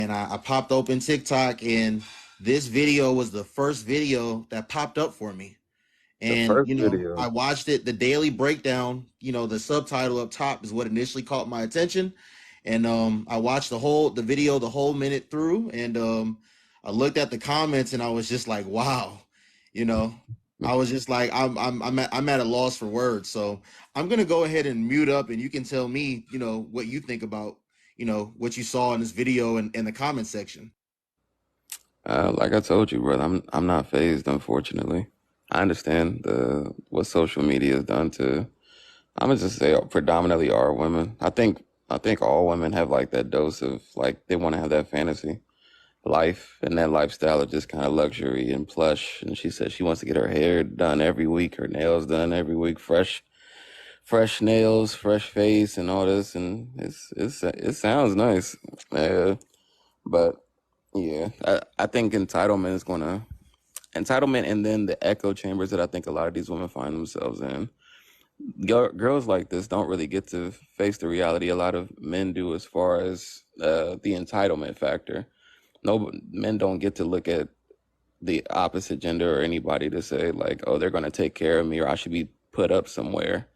and I popped open TikTok, and this video was the first video that popped up for me. The And first I video. watched it. The daily breakdown. The subtitle up top is what initially caught my attention, and I watched the video, the whole minute through, and I looked at the comments, and I was just like, wow, you know. I was just like, I'm at a loss for words. So I'm gonna go ahead and mute up, and you can tell me, what you think about, what you saw in this video and in the comment section. Like I told you, brother, I'm not phased, unfortunately. I understand the what social media has done to, I'm gonna just say predominantly our women. I think all women have like that dose of like they want to have that fantasy life and that lifestyle of just kind of luxury and plush. And she said she wants to get her hair done every week, her nails done every week, fresh nails, fresh face, and all this. And it sounds nice, but yeah, I think entitlement, and then the echo chambers that I think a lot of these women find themselves in. Girls like this don't really get to face the reality a lot of men do, as far as the entitlement factor. No, men don't get to look at the opposite gender or anybody to say like, oh, they're going to take care of me, or I should be put up somewhere.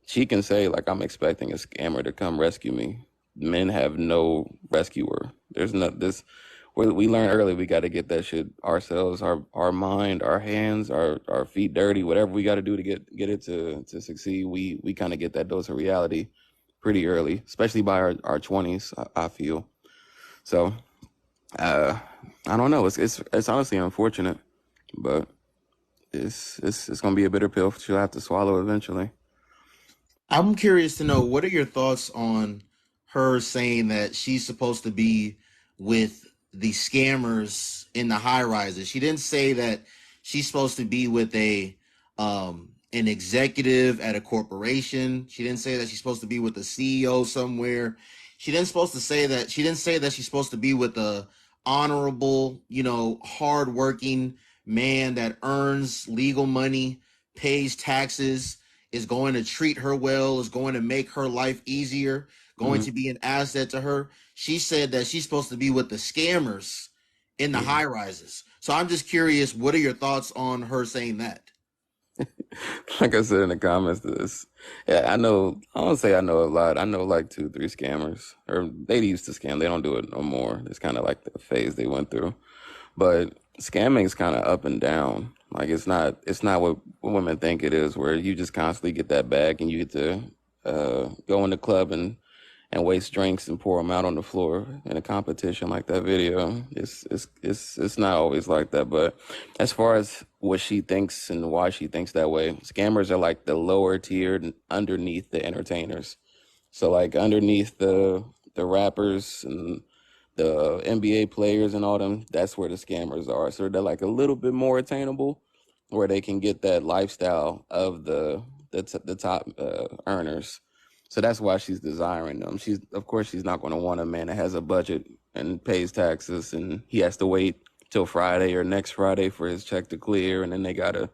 She can say like, I'm expecting a scammer to come rescue me. Men have no rescuer. There's no this. We learned early we got to get that shit ourselves, our mind, our hands, our feet dirty, whatever we got to do to get it to succeed. We kind of get that dose of reality pretty early, especially by our 20s. I feel so. Uh, I don't know. It's honestly unfortunate, but it's gonna be a bitter pill she'll have to swallow eventually. I'm curious to know, what are your thoughts on her saying that she's supposed to be with the scammers in the high rises. She didn't say that she's supposed to be with an executive at a corporation. She didn't say that she's supposed to be with a CEO somewhere. She didn't say that she's supposed to be with a honorable, hardworking man that earns legal money, pays taxes, is going to treat her well, is going to make her life easier, going Hmm. to be an asset to her. She said that she's supposed to be with the scammers in the Yeah. high rises. So I'm just curious, what are your thoughts on her saying that? Like I said in the comments to this, yeah, I know. I don't say I know a lot. I know like two, three scammers, or they used to scam. They don't do it no more. It's kind of like the phase they went through. But scamming's kind of up and down. Like it's not what women think it is, where you just constantly get that bag and you get to go in the club and waste drinks and pour them out on the floor in a competition like that video. It's not always like that. But as far as what she thinks and why she thinks that way, scammers are like the lower tier underneath the entertainers. So like underneath the rappers and the NBA players and all them, that's where the scammers are. So they're like a little bit more attainable, where they can get that lifestyle of the top earners. So that's why she's desiring them. She's of course she's not going to want a man that has a budget and pays taxes, and he has to wait till Friday or next Friday for his check to clear, and then they gotta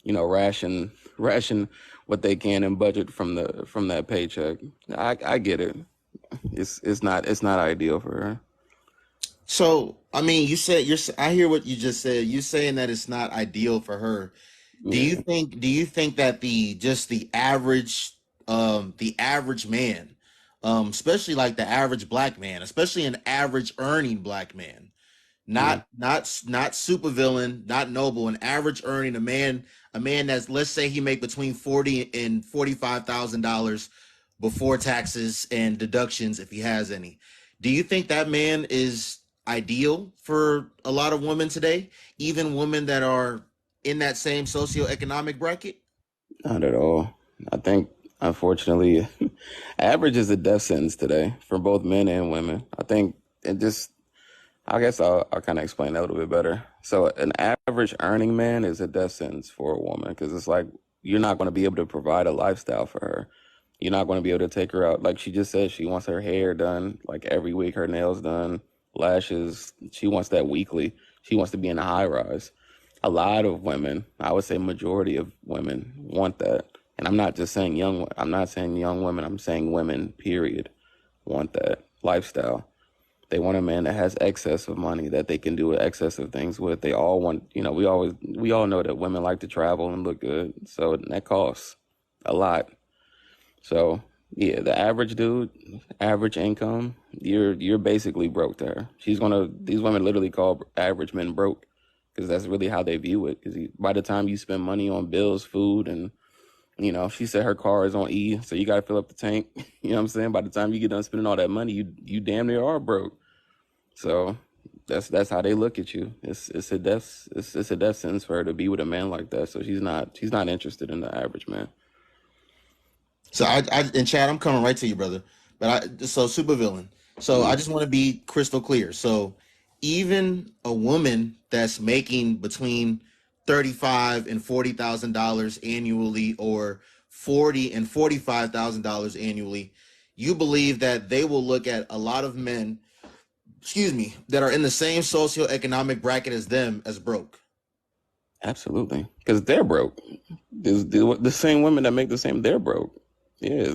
ration what they can and budget from that paycheck. I get it. It's not ideal for her. So, I mean, I hear what you just said. You saying that it's not ideal for her. Yeah. Do you think that the average man, especially like the average black man, especially an average earning black man, Mm. not super villain, not noble, an average earning, a man that's, let's say, he make between 40 and $45,000 before taxes and deductions if he has any. Do you think that man is ideal for a lot of women today, even women that are in that same socioeconomic bracket? Not at all. I think, unfortunately, average is a death sentence today for both men and women. I think it just, I guess I'll kind of explain that a little bit better. So, an average earning man is a death sentence for a woman, because it's like you're not going to be able to provide a lifestyle for her. You're not going to be able to take her out. Like she just said, she wants her hair done like every week, her nails done, lashes. She wants that weekly. She wants to be in a high rise. A lot of women, I would say majority of women want that. And I'm not saying young women, I'm saying women, period, want that lifestyle. They want a man that has excess of money that they can do excessive things with. They all want, we all know that women like to travel and look good. So that costs a lot. So yeah, the average dude, average income, you're basically broke there. These women literally call average men broke because that's really how they view it. Because by the time you spend money on bills, food, and she said her car is on E, so you got to fill up the tank. You know what I'm saying? By the time you get done spending all that money, you damn near are broke. So that's how they look at you. It's a death sentence for her to be with a man like that. So she's not interested in the average man. So in chat, I'm coming right to you, brother. But so super villain. So I Mm, just want to be crystal clear. So even a woman that's making between $35,000 and $40,000 annually, or $40,000 and $45,000 annually, you believe that they will look at a lot of men, excuse me, that are in the same socioeconomic bracket as them as broke. absolutely, because they're broke. The same women that make the same, they're broke. Yeah,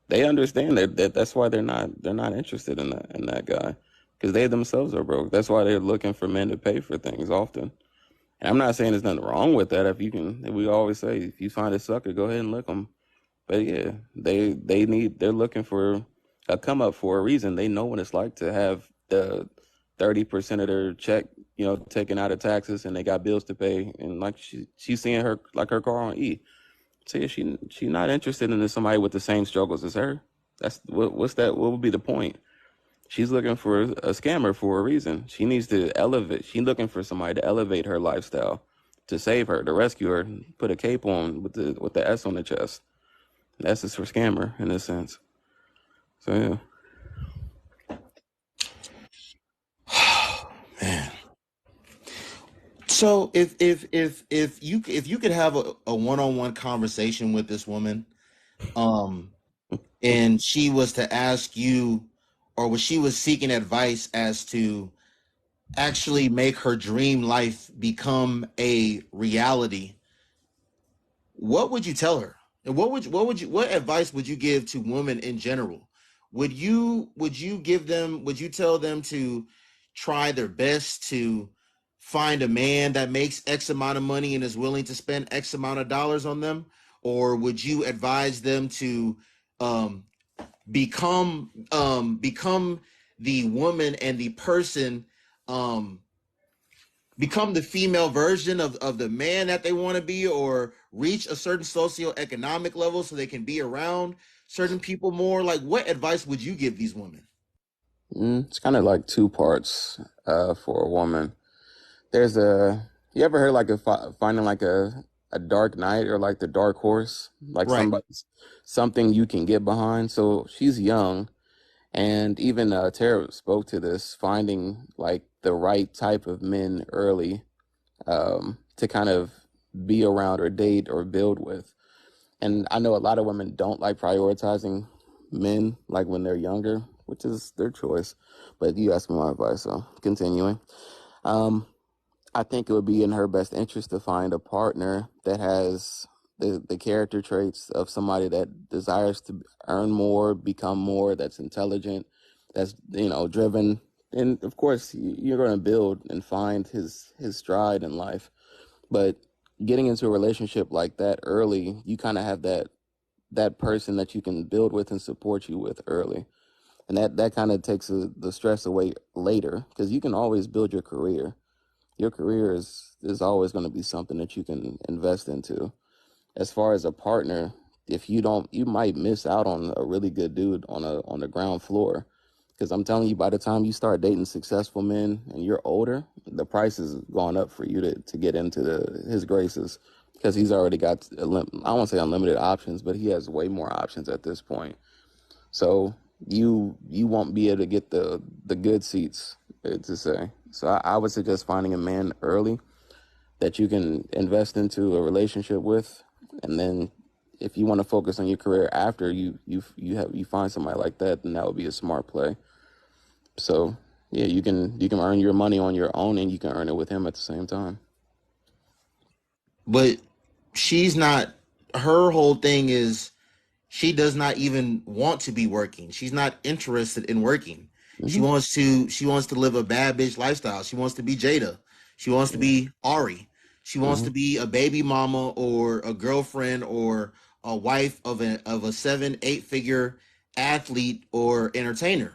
they understand that's why they're not interested in that guy because they themselves are broke. That's why they're looking for men to pay for things often. And I'm not saying there's nothing wrong with that. We always say, if you find a sucker, go ahead and lick them. But yeah, they're looking for a come up for a reason. They know what it's like to have the 30% of their check, taken out of taxes, and they got bills to pay. And like she's seeing her car on E. So yeah, she not interested in somebody with the same struggles as her. That's what's that? What would be the point? She's looking for a scammer for a reason. She needs to elevate. She's looking for somebody to elevate her lifestyle, to save her, to rescue her, put a cape on with the S on the chest. S is for scammer in a sense. So yeah. Man. So if you could have a one-on-one conversation with this woman, um, and she was to ask you, or was she was seeking advice as to actually make her dream life become a reality, what would you tell her? And what advice would you give to women in general? Would you tell them to try their best to find a man that makes X amount of money and is willing to spend X amount of dollars on them? Or would you advise them to um, become the woman and the person, um, become the female version of the man that they want to be, or reach a certain socioeconomic level so they can be around certain people more? Like, what advice would you give these women? It's kind of like two parts for a woman. There's a You ever heard like finding like a dark knight or like the dark horse, like Right. something you can get behind. So she's young, and even Tara spoke to this, finding like the right type of men early, to kind of be around or date or build with. And I know a lot of women don't like prioritizing men like when they're younger, which is their choice. But you asked me my advice, so continuing. Um, I think it would be in her best interest to find a partner that has the character traits of somebody that desires to earn more, become more, that's intelligent, that's driven. And of course, you're going to build and find his stride in life. But getting into a relationship like that early, you kind of have that person that you can build with and support you with early. And that kind of takes the stress away later because you can always build your career. Your career is always going to be something that you can invest into. As far as a partner, if you don't, you might miss out on a really good dude on the ground floor. Because I'm telling you, by the time you start dating successful men and you're older, the price is going up for you to get into his graces. Because he's already got, I won't say unlimited options, but he has way more options at this point. So you won't be able to get the good seats, to say. So I would suggest finding a man early that you can invest into a relationship with, and then if you want to focus on your career after you find somebody like that, then that would be a smart play. So yeah, you can earn your money on your own, and you can earn it with him at the same time. But she's not, her whole thing is she does not even want to be working. She's not interested in working. She Hmm. wants to live a bad bitch lifestyle. She wants to be Jada. She wants to Yeah. be Ari. She wants Hmm. to be a baby mama or a girlfriend or a wife of a 7, 8 figure athlete or entertainer.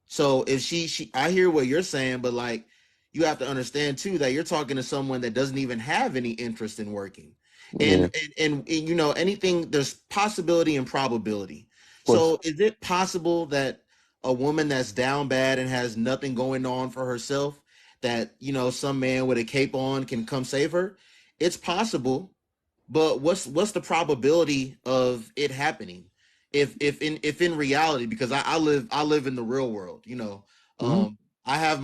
So if she I hear what you're saying, but like you have to understand too that you're talking to someone that doesn't even have any interest in working. Yeah. And you know, anything there's possibility and probability. Of course. So is it possible that a woman that's down bad and has nothing going on for herself, that, you know, some man with a cape on can come save her? It's possible, but what's the probability of it happening? If in reality, because I live in the real world, you know. Hmm. um I have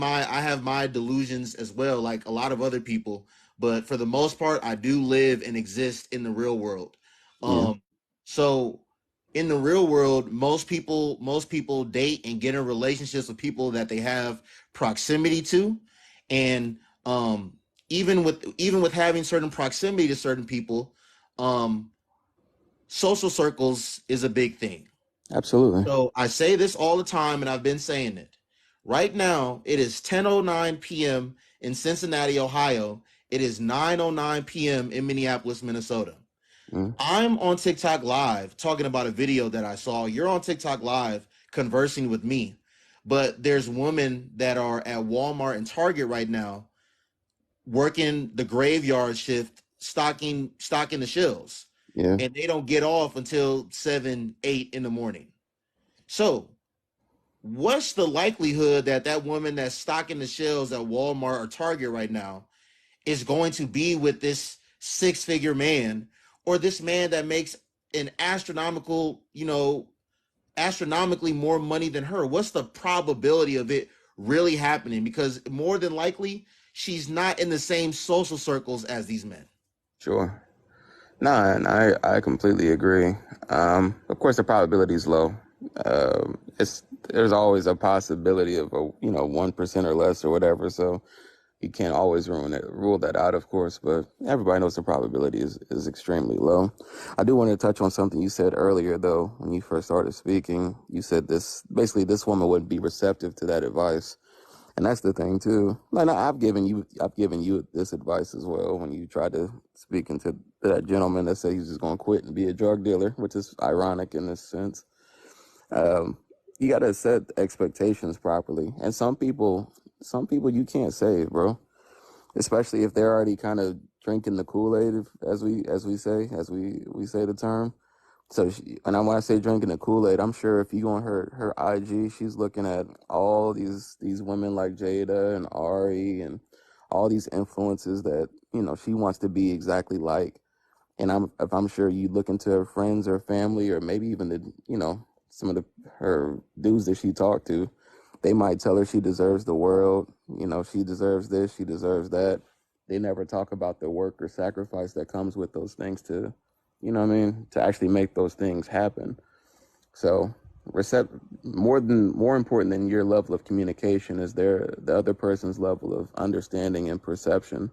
my delusions as well, like a lot of other people, but for the most part I do live and exist in the real world. Yeah. So in the real world, most people date and get in relationships with people that they have proximity to. And um even with having certain proximity to certain people, um social circles is a big thing. Absolutely. So I say this all the time, and I've been saying it. Right now, it is 10:09 p.m. in Cincinnati, Ohio. It is 9:09 p.m. in Minneapolis, Minnesota. Mm. I'm on TikTok Live talking about a video that I saw. You're on TikTok Live conversing with me, but there's women that are at Walmart and Target right now working the graveyard shift, stocking the shelves, Yeah. and they don't get off until 7, 8 in the morning. So what's the likelihood that that woman that's stocking the shelves at Walmart or Target right now is going to be with this 6 figure man, or this man that makes an astronomical, you know, astronomically more money than her? What's the probability of it really happening? Because more than likely, she's not in the same social circles as these men. Sure. No, and I completely agree. Of course, the probability is low. It's there's always a possibility of a 1% or less or whatever. So you can't always rule that out, of course. But everybody knows the probability is extremely low. I do want to touch on something you said earlier, though, when you first started speaking. You said this woman wouldn't be receptive to that advice. And that's the thing too. Like I've given you this advice as well when you tried to speak into that gentleman that said he's just going to quit and be a drug dealer, which is ironic in this sense. Um, you got to set expectations properly, and some people you can't save, bro. Especially if they're already kind of drinking the Kool Aid, as we say the term. So when I say drinking the Kool-Aid, I'm sure if you go on her IG, she's looking at all these women like Jada and Ari and all these influences that, she wants to be exactly like. And I'm sure you look into her friends or family or maybe even some of her dudes that she talked to, they might tell her she deserves the world, she deserves this, she deserves that. They never talk about the work or sacrifice that comes with those things to, to actually make those things happen. So, more important than your level of communication is the other person's level of understanding and perception.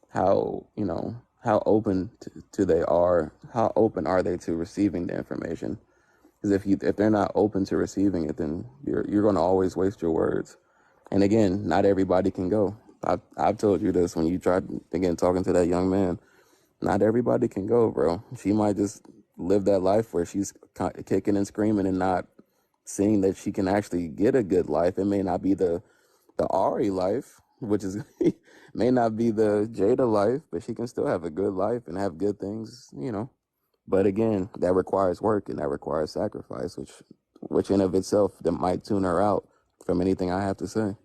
How open to they are, how open are they to receiving the information? Because if they're not open to receiving it, then you're going to always waste your words. And again, not everybody can go. I've told you this when you tried again talking to that young man. Not everybody can go, bro. She might just live that life where she's kicking and screaming and not seeing that she can actually get a good life. It may not be the Ari life, which is may not be the Jada life, but she can still have a good life and have good things. But again, that requires work and that requires sacrifice, which in of itself that might tune her out from anything I have to say.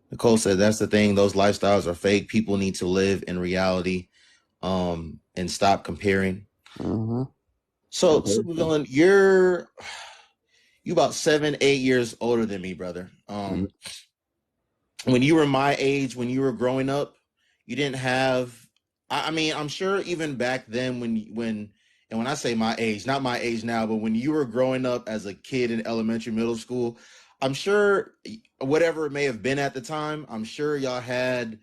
Nicole said that's the thing. Those lifestyles are fake. People need to live in reality, and stop comparing. Mm-hmm. So, That's very true. Supervillain, you about 7, 8 years older than me, brother. Mm-hmm. When you were my age, when you were growing up, you didn't have. I mean, I'm sure even back then, and when I say my age, not my age now, but when you were growing up as a kid in elementary, middle school, I'm sure whatever it may have been at the time, I'm sure y'all had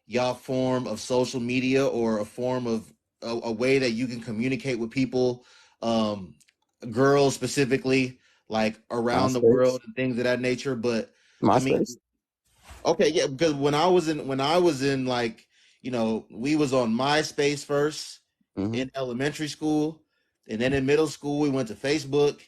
y'all form of social media or a form of a way that you can communicate with people. Um, girls specifically, like around the MySpace. world and things of that nature. But I mean, MySpace. okay, yeah, because when I was in like, we was on MySpace first Mm-hmm. in elementary school, and then in middle school we went to Facebook,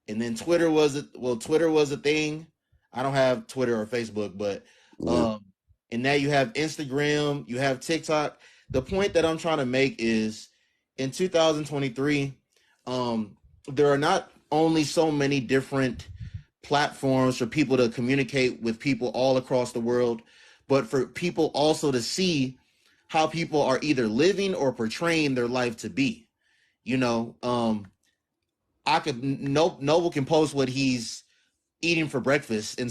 and then Twitter was a thing. I don't have Twitter or Facebook, but Yeah. um and now you have Instagram, you have TikTok. The point that I'm trying to make is in 2023, um there are not only so many different platforms for people to communicate with people all across the world, but for people also to see how people are either living or portraying their life to be. You know, I could Noble can post what he's eating for breakfast, and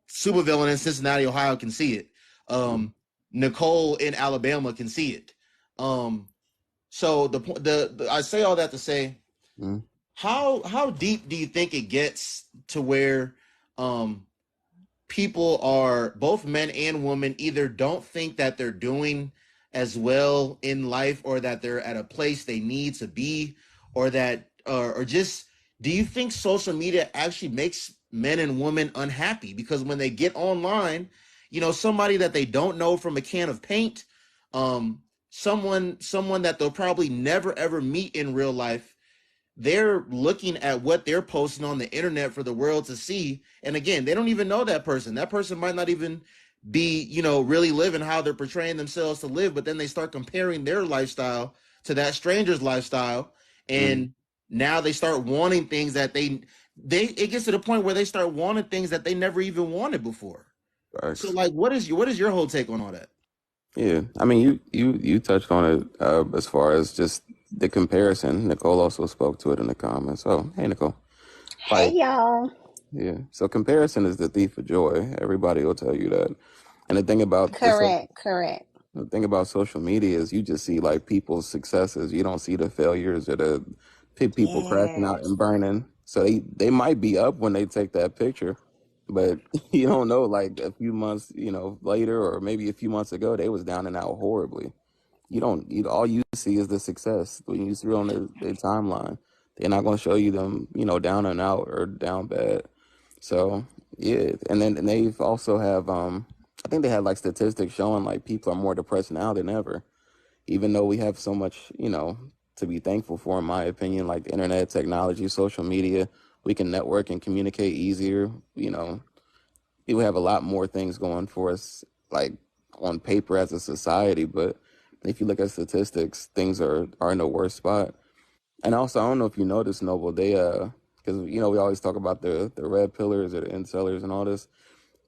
Supervillain in Cincinnati, Ohio can see it. Mm-hmm. Nicole in Alabama can see it. Um, so the I say all that to say, Mm-hmm. how deep do you think it gets to where um people are, both men and women, either don't think that they're doing as well in life, or that they're at a place they need to be, or that or just, do you think social media actually makes men and women unhappy? Because when they get online, somebody that they don't know from a can of paint, someone that they'll probably never ever meet in real life, they're looking at what they're posting on the internet for the world to see. And again, they don't even know that person. That person might not even be, really living how they're portraying themselves to live. But then they start comparing their lifestyle to that stranger's lifestyle. Mm-hmm. And now they start wanting things that it gets to the point where they start wanting things that they never even wanted before. So Facts. like, what is your whole take on all that? Yeah, I mean, you touched on it as far as just the comparison. Nicole also spoke to it in the comments. Oh, hey, Nicole. Hey Like, y'all. yeah. So comparison is the thief of joy. Everybody will tell you that. And Correct, correct. the thing about social media is you just see like people's successes. You don't see the failures or the people crashing out Yes. and burning. So they might be up when they take that picture, but you don't know, like a few months, later, or maybe a few months ago, they was down and out horribly. You don't you all you see is the success when you see on their timeline. They're not going to show you them, down and out or down bad. So yeah, and they've also have I think they had like statistics showing like people are more depressed now than ever, even though we have so much, to be thankful for, in my opinion, like the internet, technology, social media. We can network and communicate easier. We have a lot more things going for us, like on paper as a society. But if you look at statistics, things are in the worst spot. And also, I don't know if you noticed, Noble, they because we always talk about the red pillars or the incellers and all this.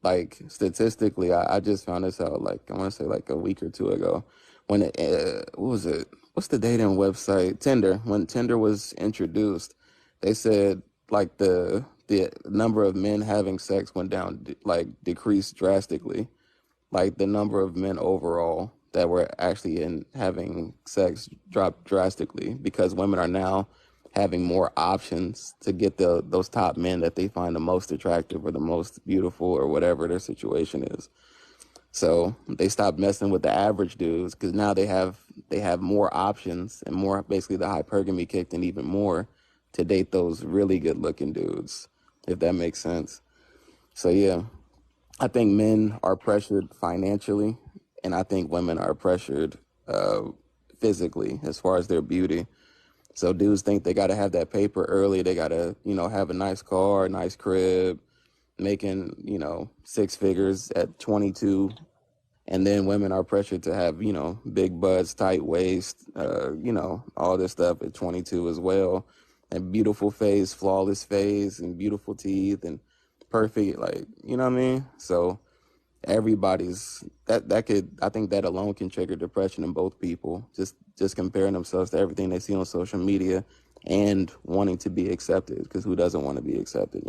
Like statistically, I just found this out like I want to say like a week or two ago, when what was it? What's the dating website? Tinder. When Tinder was introduced, they said like the number of men having sex went down, like decreased drastically. Like the number of men overall that were actually in having sex dropped drastically because women are now having more options to get those top men that they find the most attractive or the most beautiful or whatever their situation is. So they stopped messing with the average dudes because now they have more options and more, basically the hypergamy kicked in even more to date those really good looking dudes, if that makes sense. So yeah, I think men are pressured financially, and I think women are pressured uh, physically as far as their beauty. So dudes think they got to have that paper early. They got to, have a nice car, a nice crib, making, six figures at 22. And then women are pressured to have, big butts, tight waist, all this stuff at 22 as well. And beautiful face, flawless face, and beautiful teeth, and perfect, like, you know what I mean? So everybody's that could, I think that alone can trigger depression in both people. Just comparing themselves to everything they see on social media and wanting to be accepted, because who doesn't want to be accepted?